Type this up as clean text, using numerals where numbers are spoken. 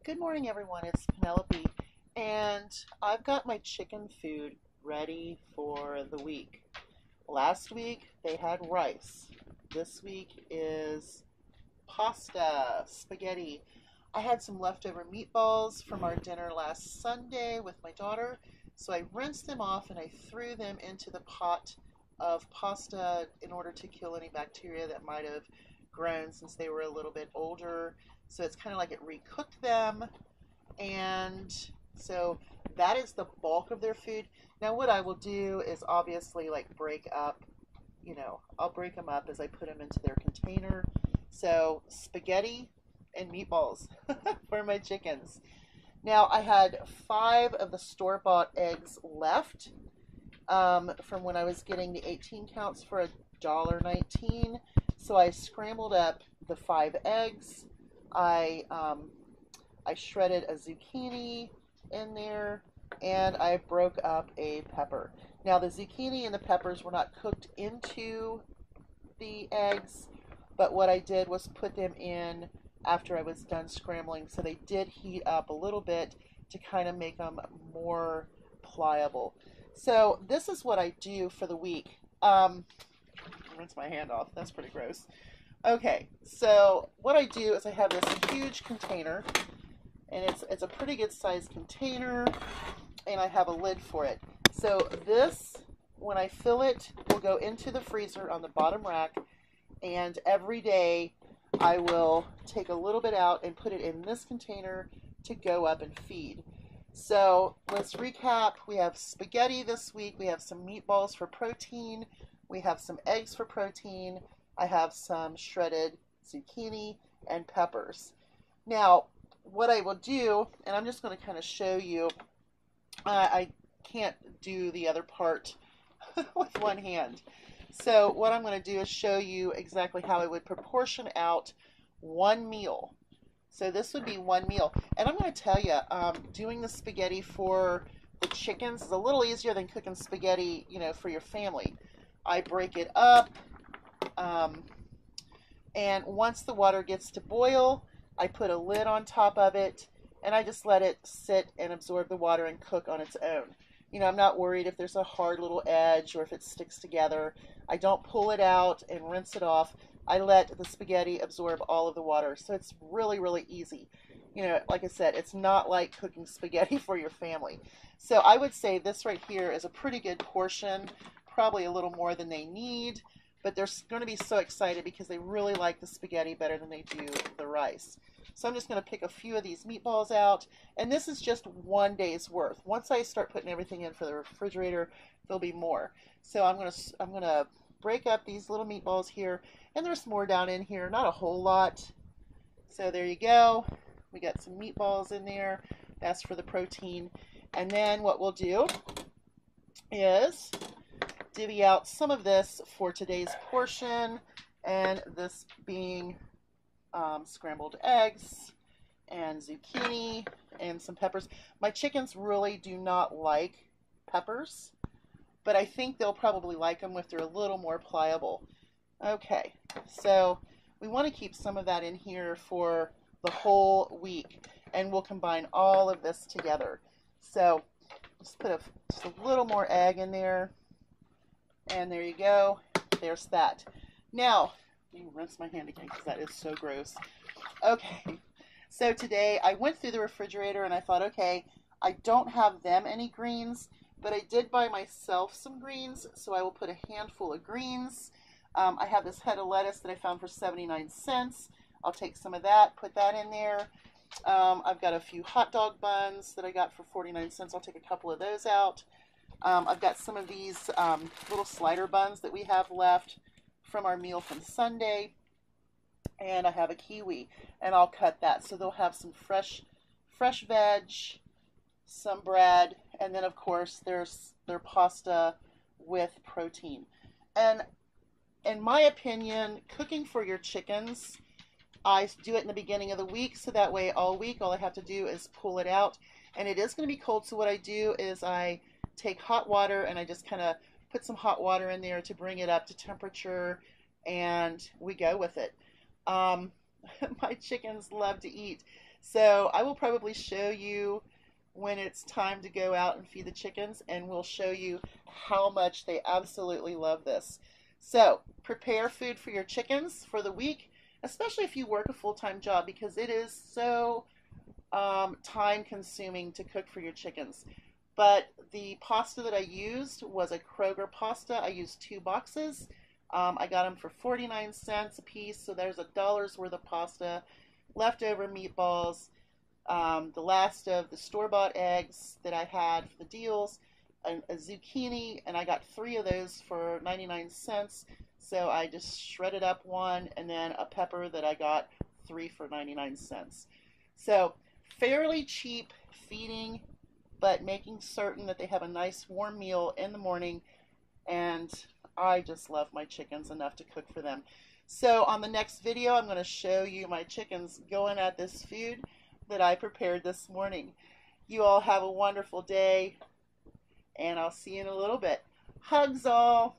Good morning, everyone. It's Penelope, and I've got my chicken food ready for the week. Last week they had rice. This week is pasta, spaghetti. I had some leftover meatballs from our dinner last Sunday with my daughter, so I rinsed them off and I threw them into the pot of pasta in order to kill any bacteria that might have grown since they were a little bit older. So it's kind of like it recooked them, and so that is the bulk of their food. Now what I will do is obviously like break up, I'll break them up as I put them into their container. So spaghetti and meatballs for my chickens. Now I had 5 of the store-bought eggs left from when I was getting the 18 counts for $1.19. So I scrambled up the 5 eggs. I shredded a zucchini in there, and I broke up a pepper. Now the zucchini and the peppers were not cooked into the eggs, but what I did was put them in after I was done scrambling, so they did heat up a little bit to kind of make them more pliable. So this is what I do for the week. Rinse my hand off. That's pretty gross. Okay, so what I do is I have this huge container, and it's a pretty good sized container, and I have a lid for it. So this, when I fill it, will go into the freezer on the bottom rack, and every day I will take a little bit out and put it in this container to go up and feed. So let's recap. We have spaghetti this week. We have some meatballs for protein. We have some eggs for protein. I have some shredded zucchini and peppers. Now, what I will do, and I'm just going to kind of show you, I can't do the other part with one hand. So what I'm going to do is show you exactly how I would proportion out one meal. So this would be one meal. And I'm going to tell you, doing the spaghetti for the chickens is a little easier than cooking spaghetti, for your family. I break it up, and once the water gets to boil, I put a lid on top of it, and I just let it sit and absorb the water and cook on its own. I'm not worried if there's a hard little edge or if it sticks together. I don't pull it out and rinse it off. I let the spaghetti absorb all of the water. So it's really, really easy. Like I said, it's not like cooking spaghetti for your family. So I would say this right here is a pretty good portion, probably a little more than they need, but they're going to be so excited because they really like the spaghetti better than they do the rice. So I'm just going to pick a few of these meatballs out, and this is just one day's worth. Once I start putting everything in for the refrigerator, there'll be more. So I'm going to break up these little meatballs here, and there's more down in here, not a whole lot. So there you go. We got some meatballs in there. That's for the protein. And then what we'll do is divvy out some of this for today's portion, and this being scrambled eggs and zucchini and some peppers. My chickens really do not like peppers, but I think they'll probably like them if they're a little more pliable. Okay, so we want to keep some of that in here for the whole week, and we'll combine all of this together. So just put just a little more egg in there, and there you go. There's that. Now, let me rinse my hand again because that is so gross. Okay, so today I went through the refrigerator and I thought, okay, I don't have them any greens, but I did buy myself some greens, so I will put a handful of greens. I have this head of lettuce that I found for 79 cents. I'll take some of that, put that in there. I've got a few hot dog buns that I got for 49 cents. I'll take a couple of those out. I've got some of these little slider buns that we have left from our meal from Sunday, and I have a kiwi, and I'll cut that. So they'll have some fresh veg, some bread, and then of course there's their pasta with protein. And in my opinion, cooking for your chickens, I do it in the beginning of the week, so that way all week all I have to do is pull it out. And it is going to be cold, so what I do is I take hot water and I just kind of put some hot water in there to bring it up to temperature, and we go with it. my chickens love to eat. So I will probably show you when it's time to go out and feed the chickens, and we'll show you how much they absolutely love this. So prepare food for your chickens for the week, especially if you work a full-time job, because it is so time consuming to cook for your chickens. But the pasta that I used was a Kroger pasta. I used 2 boxes. I got them for 49 cents a piece, so there's $1 worth of pasta, leftover meatballs, the last of the store-bought eggs that I had for the deals, a zucchini, and I got 3 of those for 99 cents. So I just shredded up one, and then a pepper that I got 3 for 99 cents. So fairly cheap feeding, but making certain that they have a nice warm meal in the morning. And I just love my chickens enough to cook for them. So on the next video, I'm going to show you my chickens going at this food that I prepared this morning. You all have a wonderful day, and I'll see you in a little bit. Hugs all.